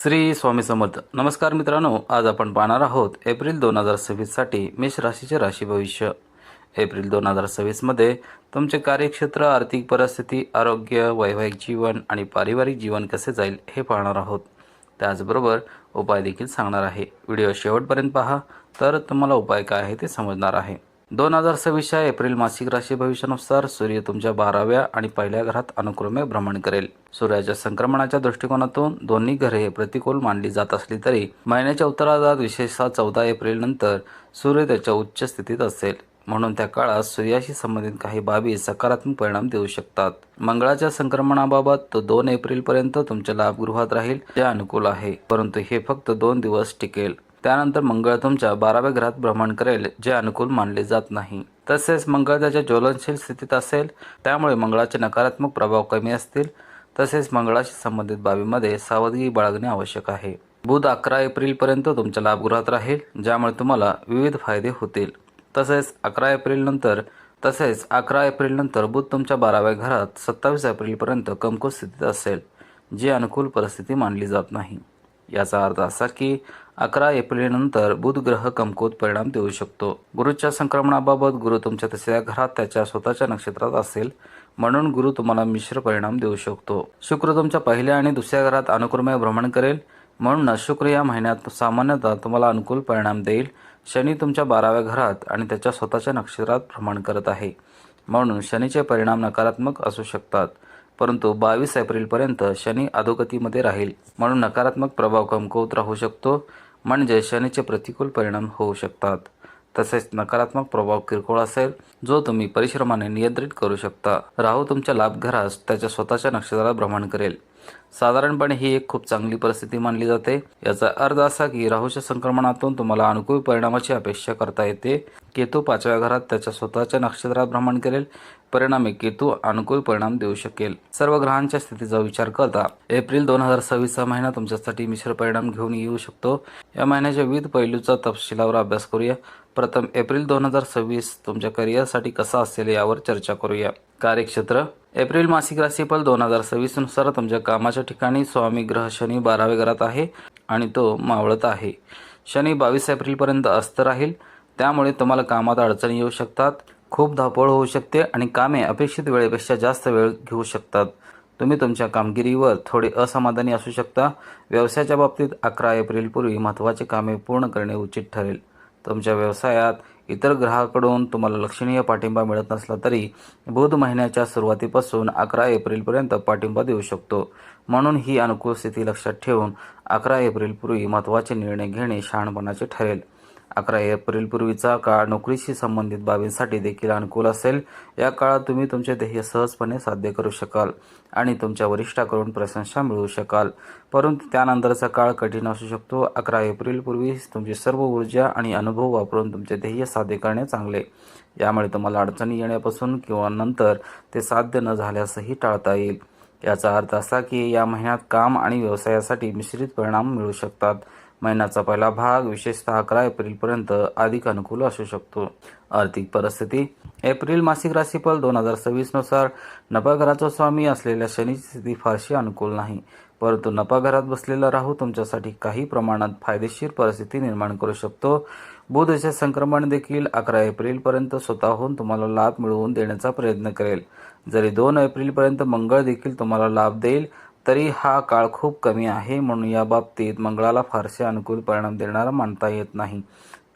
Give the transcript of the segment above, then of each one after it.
श्री स्वामी समर्थ. नमस्कार मित्रांनो, आज आपण पाहणार आहोत एप्रिल 2026 साठी मेष राशीचे राशी भविष्य. एप्रिल 2026 मध्ये तुमचे कार्यक्षेत्र, आर्थिक परिस्थिती, आरोग्य, वैवाहिक जीवन आणि पारिवारिक जीवन कसे जाईल हे पाहणार आहोत. त्याचबरोबर उपाय देखील सांगणार आहे. व्हिडिओ शेवटपर्यंत पहा, तर तुम्हाला उपाय काय आहे ते समजणार आहे. 2026च्या एप्रिल मासिक राशी भविष्यानुसार सूर्य तुमच्या 12व्या आणि पहिल्या घरात अनुक्रमे भ्रमण करेल. सूर्याच्या संक्रमणाच्या दृष्टिकोनातून दोन्ही घरे प्रतिकूल मानली जात असली तरी महिन्याच्या उत्तरार्धात, विशेषतः 14 एप्रिल नंतर सूर्य त्याच्या उच्च स्थितीत असेल. म्हणून त्या काळात सूर्याशी संबंधित काही बाबी सकारात्मक परिणाम देऊ शकतात. मंगळाच्या संक्रमणाबाबत 2 एप्रिल पर्यंत तुमच्या लाभगृहात राहील, जे अनुकूल आहे, परंतु हे फक्त 2 दिवस टिकेल. त्यानंतर मंगळ तुमच्या 12व्या घरात भ्रमण करेल, जे अनुकूल मानले जात नाही. तसेच मंगळ त्याच्या ज्वलनशील स्थितीत असेल, त्यामुळे मंगळाचे नकारात्मक प्रभाव कमी असतील. तसेच मंगळाशी संबंधित बाबींमध्ये सावधगी बाळगणे आवश्यक आहे. बुध 11 एप्रिल पर्यंत तुमच्या लाभगृहात राहील, ज्यामुळे तुम्हाला विविध फायदे होतील. तसेच 11 एप्रिल नंतर बुध तुमच्या 12व्या घरात 27 एप्रिल पर्यंत कमकुवत स्थितीत असेल, जी अनुकूल परिस्थिती मानली जात नाही. याचा अर्थ असा की 11 एप्रिल नंतर बुध ग्रह कमकुवत परिणाम देऊ शकतो. गुरुच्या संक्रमणाबाबत गुरु तुमच्या 3ऱ्या घरात त्याच्या स्वतःच्या नक्षत्रात असेल, म्हणून गुरु तुम्हाला मिश्र परिणाम देऊ शकतो. शुक्र तुमच्या 1ल्या आणि 2ऱ्या घरात अनुक्रमे भ्रमण करेल, म्हणूनच शुक्र या महिन्यात सामान्यतः तुम्हाला अनुकूल परिणाम देईल. शनी तुमच्या 12व्या घरात आणि त्याच्या स्वतःच्या नक्षत्रात भ्रमण करत आहे, म्हणून शनीचे परिणाम नकारात्मक असू शकतात. परंतु 22 एप्रिलपर्यंत शनी अधोगतीमध्ये राहील, म्हणून नकारात्मक प्रभाव कमकुवत राहू शकतो, म्हणजे शनीचे प्रतिकूल परिणाम होऊ शकतात. तसेच नकारात्मक प्रभाव किरकोळ असेल, जो तुम्ही परिश्रमाने नियंत्रित करू शकता. राहू तुमच्या लाभ घरास त्याच्या स्वतःच्या नक्षत्रात भ्रमण करेल. साधारणपणे ही एक खूप चांगली परिस्थिती मानली जाते. याचा अर्थ असा की राहूच्या संक्रमणातून तुम्हाला अनुकूल परिणामाची अपेक्षा करता येते. केतू 5व्या घरात त्याच्या स्वतःच्या नक्षत्रात भ्रमण करेल, परिणामी केतू अनुकूल परिणाम देऊ शकेल. सर्व ग्रहांच्या स्थितीचा विचार करता एप्रिल 2026 महिना तुमच्यासाठी मिश्र परिणाम घेऊन येऊ शकतो. या महिन्याच्या विविध पैलूचा तपशिलावर अभ्यास करूया. प्रथम एप्रिल 2026 तुमच्या करिअरसाठी कसा असेल यावर चर्चा करूया. कार्यक्षेत्र. एप्रिल मासिक राशीफल 2026 नुसार तुमच्या कामाच्या ठिकाणी स्वामी ग्रह शनी 12व्या घरात आहे आणि तो मावळत आहे. शनी 22 एप्रिलपर्यंत अस्त राहील, त्यामुळे तुम्हाला कामात अडचणी येऊ शकतात. खूप धावपळ होऊ शकते आणि कामे अपेक्षित वेळेपेक्षा जास्त वेळ घेऊ शकतात. तुम्ही तुमच्या कामगिरीवर थोडे असमाधानी असू शकता. व्यवसायाच्या बाबतीत 11 एप्रिलपूर्वी महत्त्वाची कामे पूर्ण करणे उचित ठरेल. तुमच्या व्यवसायात इतर ग्रहाकडून तुम्हाला लक्षणीय पाठिंबा मिळत नसला तरी बुध महिन्याच्या सुरुवातीपासून 11 एप्रिलपर्यंत पाठिंबा देऊ शकतो. म्हणून ही अनुकूल स्थिती लक्षात ठेवून 11 एप्रिलपूर्वी महत्त्वाचे निर्णय घेणे शहाणपणाचे ठरेल. 11 एप्रिलपूर्वीचा काळ नोकरीशी संबंधित बाबींसाठी देखील अनुकूल असेल. या काळात तुम्ही तुमचे ध्येय सहजपणे साध्य करू शकाल आणि तुमच्या वरिष्ठाकडून प्रशंसा मिळवू शकाल. परंतु त्यानंतरचा काळ कठीण असू शकतो. 11 एप्रिलपूर्वी तुमची सर्व ऊर्जा आणि अनुभव वापरून तुमचे ध्येय साध्य करणे चांगले. यामुळे तुम्हाला अडचणी येण्यापासून किंवा नंतर ते साध्य न झाल्यासही टाळता येईल. याचा अर्थ असा की या महिन्यात काम आणि व्यवसायासाठी मिश्रित परिणाम मिळू शकतात. महिन्याचा पहिला भाग विशेषतः 11 एप्रिलपर्यंत अधिक अनुकूल असू शकतो. आर्थिक परिस्थिती. एप्रिल मासिक राशीफल 2026 नुसार नफा घराचा स्वामी असलेल्या शनीची स्थिती फारशी अनुकूल नाही, परंतु नफा घरात बसलेला राहू तुमच्यासाठी काही प्रमाणात फायदेशीर परिस्थिती निर्माण करू शकतो. बुधचे संक्रमण देखील 11 एप्रिलपर्यंत स्वतःहून तुम्हाला लाभ मिळवून देण्याचा प्रयत्न करेल. जरी 2 एप्रिलपर्यंत मंगळ देखील तुम्हाला लाभ देईल, तरी हा काळ खूप कमी आहे, म्हणून या बाबतीत मंगळाला फारसे अनुकूल परिणाम देणारा मानता येत नाही.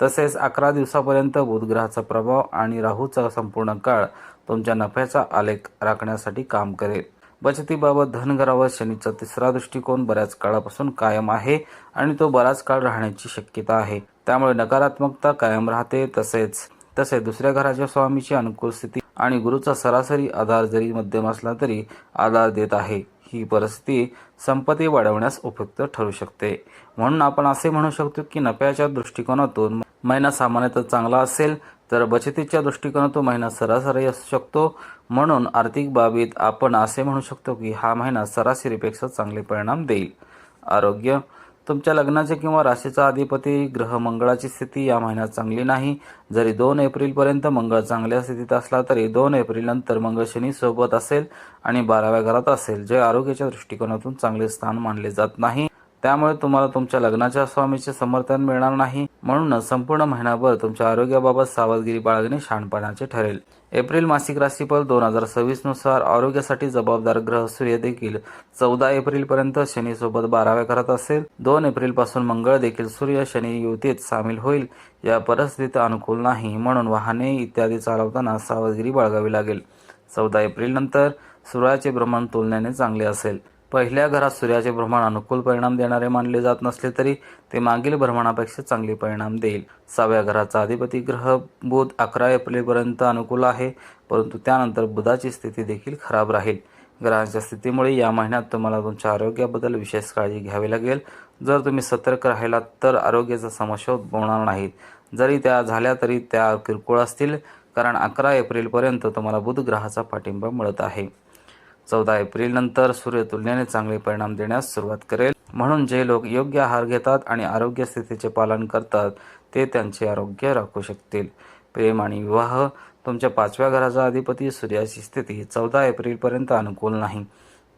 तसेच 11 दिवसापर्यंत बुधग्रहाचा प्रभाव आणि राहूचा संपूर्ण काळ तुमच्या नफ्याचा आलेख राखण्यासाठी काम करेल. बचतीबाबत धनघरावर शनीचा 3रा दृष्टिकोन बऱ्याच काळापासून कायम आहे आणि तो बराच काळ राहण्याची शक्यता आहे. त्यामुळे नकारात्मकता कायम राहते. तसेच 2ऱ्या घराच्या स्वामीची अनुकूल स्थिती आणि गुरुचा सरासरी आधार जरी मध्यम असला तरी आधार देत आहे. ही परिस्थिती संपत्ती वाढवण्यास उपयुक्त ठरू शकते. म्हणून आपण असे म्हणू शकतो की नफ्याच्या दृष्टिकोनातून महिना सामान्यतः चांगला असेल, तर बचतीच्या दृष्टिकोनातून महिना सरासरी असू शकतो. म्हणून आर्थिक बाबीत आपण असे म्हणू शकतो की हा महिना सरासरीपेक्षा चांगले परिणाम देईल. आरोग्य. तुमच्या लग्नाचे किंवा राशीचा अधिपती ग्रह मंगळाची स्थिती या महिन्यात चांगली नाही. जरी 2 एप्रिलपर्यंत मंगळ चांगल्या स्थितीत असला तरी 2 एप्रिल नंतर मंगळ शनी सोबत असेल आणि 12व्या घरात असेल, जे आरोग्याच्या दृष्टिकोनातून चांगले स्थान मानले जात नाही. त्यामुळे तुम्हाला तुमच्या लग्नाच्या स्वामीचे समर्थन मिळणार नाही. म्हणूनच संपूर्ण महिनाभर तुमच्या आरोग्याबाबत सावधगिरी बाळगणे शहाणपणाचे ठरेल. एप्रिल मासिक राशीफल 2026 नुसार आरोग्यासाठी जबाबदार ग्रह सूर्य देखील 14 एप्रिलपर्यंत शनीसोबत 12व्या घरात असेल. 2 एप्रिलपासून मंगळ देखील सूर्य शनी युतीत सामील होईल. या परिस्थितीत अनुकूल नाही, म्हणून वाहने इत्यादी चालवताना सावधगिरी बाळगावी लागेल. 14 एप्रिलनंतर सूर्याचे भ्रमण तुलनेने चांगले असेल. पहिल्या घरात सूर्याचे भ्रमण अनुकूल परिणाम देणारे मानले जात नसले तरी ते मागील भ्रमणापेक्षा चांगले परिणाम देईल. 6व्या घराचा अधिपती ग्रह बुध 11 एप्रिलपर्यंत अनुकूल आहे, परंतु त्यानंतर बुधाची स्थिती देखील खराब राहील. ग्रहांच्या स्थितीमुळे या महिन्यात तुम्हाला तुमच्या आरोग्याबद्दल विशेष काळजी घ्यावी लागेल. जर तुम्ही सतर्क राहिलात तर आरोग्याच्या समस्या उद्भवणार नाहीत. जरी त्या झाल्या तरी त्या किरकोळ असतील, कारण 11 एप्रिलपर्यंत तुम्हाला बुध ग्रहाचा पाठिंबा मिळत आहे. 14 एप्रिलनंतर सूर्य तुलनेने चांगले परिणाम देण्यास सुरुवात करेल. म्हणून जे लोक योग्य आहार घेतात आणि आरोग्य स्थितीचे पालन करतात ते त्यांचे आरोग्य राखू शकतील. प्रेम आणि विवाह. तुमच्या 5व्या घराचा अधिपती सूर्याची स्थिती 14 एप्रिलपर्यंत अनुकूल नाही.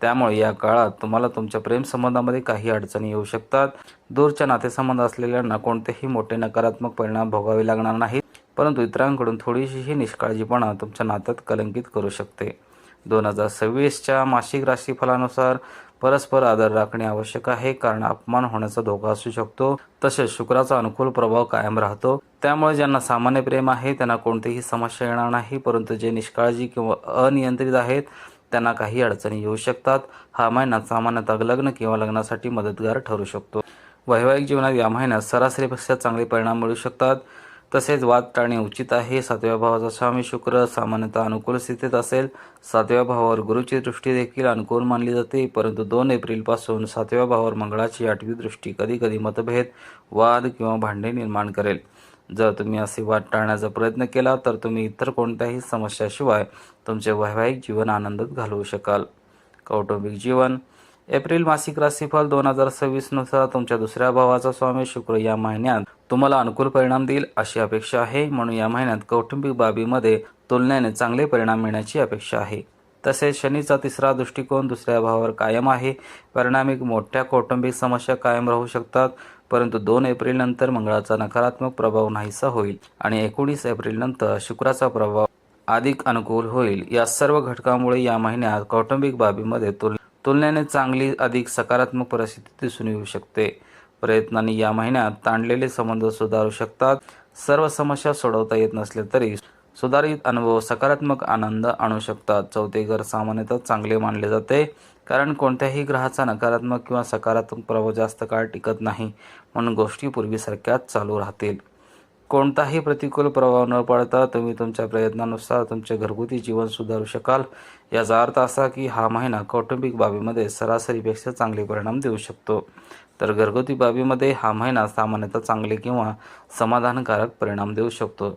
त्यामुळे या काळात तुम्हाला तुमच्या प्रेमसंबंधामध्ये काही अडचणी येऊ शकतात. दूरच्या नातेसंबंध असलेल्यांना कोणतेही मोठे नकारात्मक परिणाम भोगावे लागणार नाहीत, परंतु इतरांकडून थोडीशीही निष्काळजीपणा तुमच्या नात्यात कलंकित करू शकते. 2026च्या मासिक राशीफलानुसार परस्पर आदर राखणे आवश्यक आहे, कारण अपमान होण्याचा धोका असू शकतो. तसेच शुक्राचा अनुकूल प्रभाव कायम राहतो. त्यामुळे ज्यांना सामान्य प्रेम आहे त्यांना कोणतीही समस्या येणार नाही, परंतु जे निष्काळजी किंवा अनियंत्रित आहेत त्यांना काही अडचणी येऊ शकतात. हा महिना सामान्यतः लग्न किंवा लग्नासाठी मदतगार ठरू शकतो. वैवाहिक जीवनात या महिन्यात सरासरीपेक्षा चांगले परिणाम मिळू शकतात. तसेच वाद टाळणे उचित आहे. 7व्या भावाचा स्वामी शुक्र सामान्यतः अनुकूल स्थितीत असेल. 7व्या भावावर गुरुची दृष्टी देखील अनुकूल मानली जाते, परंतु 2 एप्रिलपासून 7व्या भावावर मंगळाची 8वी दृष्टी कधीकधी मतभेद, वाद किंवा भांडणे निर्माण करेल. जर तुम्ही असे वाद टाळण्याचा प्रयत्न केला तर तुम्ही इतर कोणत्याही समस्याशिवाय तुमचे वैवाहिक जीवन आनंदात घालवू शकाल. कौटुंबिक जीवन. एप्रिल मासिक राशीफल 2026 नुसार तुमच्या 2ऱ्या भावाचा स्वामी शुक्र या महिन्यात तुम्हाला अनुकूल परिणाम देईल अशी अपेक्षा आहे. म्हणून या महिन्यात कौटुंबिक बाबीमध्ये तुलनेने चांगले परिणाम मिळण्याची अपेक्षा आहे. तसेच शनीचा 3रा दृष्टिकोन 2ऱ्या भावावर कायम आहे. परिणामी मोठ्या कौटुंबिक समस्या कायम राहू शकतात, परंतु 2 एप्रिलनंतर मंगळाचा नकारात्मक प्रभाव नाहीसा होईल आणि 19 एप्रिलनंतर शुक्राचा प्रभाव अधिक अनुकूल होईल. या सर्व घटकांमुळे या महिन्यात कौटुंबिक बाबीमध्ये तुलनेने चांगली अधिक सकारात्मक परिस्थिती दिसून येऊ शकते. प्रयत्नांनी या महिन्यात ताणलेले संबंध सुधारू शकतात. सर्व समस्या सोडवता येत नसले तरी सुधारित अनुभव सकारात्मक आनंद आणू शकतात. 4थे घर सामान्यतः चांगले मानले जाते, कारण कोणत्याही ग्रहाचा नकारात्मक किंवा सकारात्मक प्रभाव जास्त काळ टिकत नाही, म्हणून गोष्टी पूर्वीसारख्याच चालू राहतील. कोणताही प्रतिकूल प्रभाव न पडता तुम्ही तुमच्या प्रयत्नानुसार तुमचे घरगुती जीवन सुधारू शकाल. याचा अर्थ असा की हा महिना कौटुंबिक बाबीमध्ये सरासरीपेक्षा चांगले परिणाम देऊ शकतो, तर घरगुती बाबीमध्ये हा महिना सामान्यतः चांगले किंवा समाधानकारक परिणाम देऊ शकतो.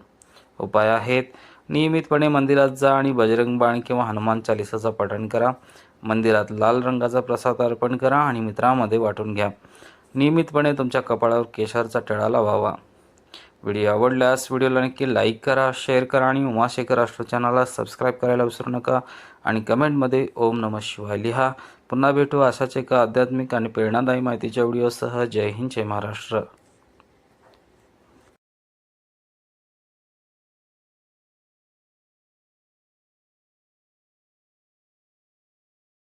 उपाय आहेत. नियमितपणे मंदिरात जा आणि बजरंग बाण किंवा हनुमान चालिसाचा पठण करा. मंदिरात लाल रंगाचा प्रसाद अर्पण करा आणि मित्रांमध्ये वाटून घ्या. नियमितपणे तुमच्या कपाळावर केशरचा टिळा लावावा. व्हिडिओ आवडल्यास व्हिडिओला नक्की लाईक करा, शेअर करा आणि उमाशेखर ॲस्ट्रो चॅनलला सबस्क्राईब करायला विसरू नका आणि कमेंटमध्ये ओम नमः शिवाय लिहा. पुन्हा भेटू अशाच एका आध्यात्मिक आणि प्रेरणादायी माहितीच्या व्हिडिओसह. जय हिंद, जय महाराष्ट्र.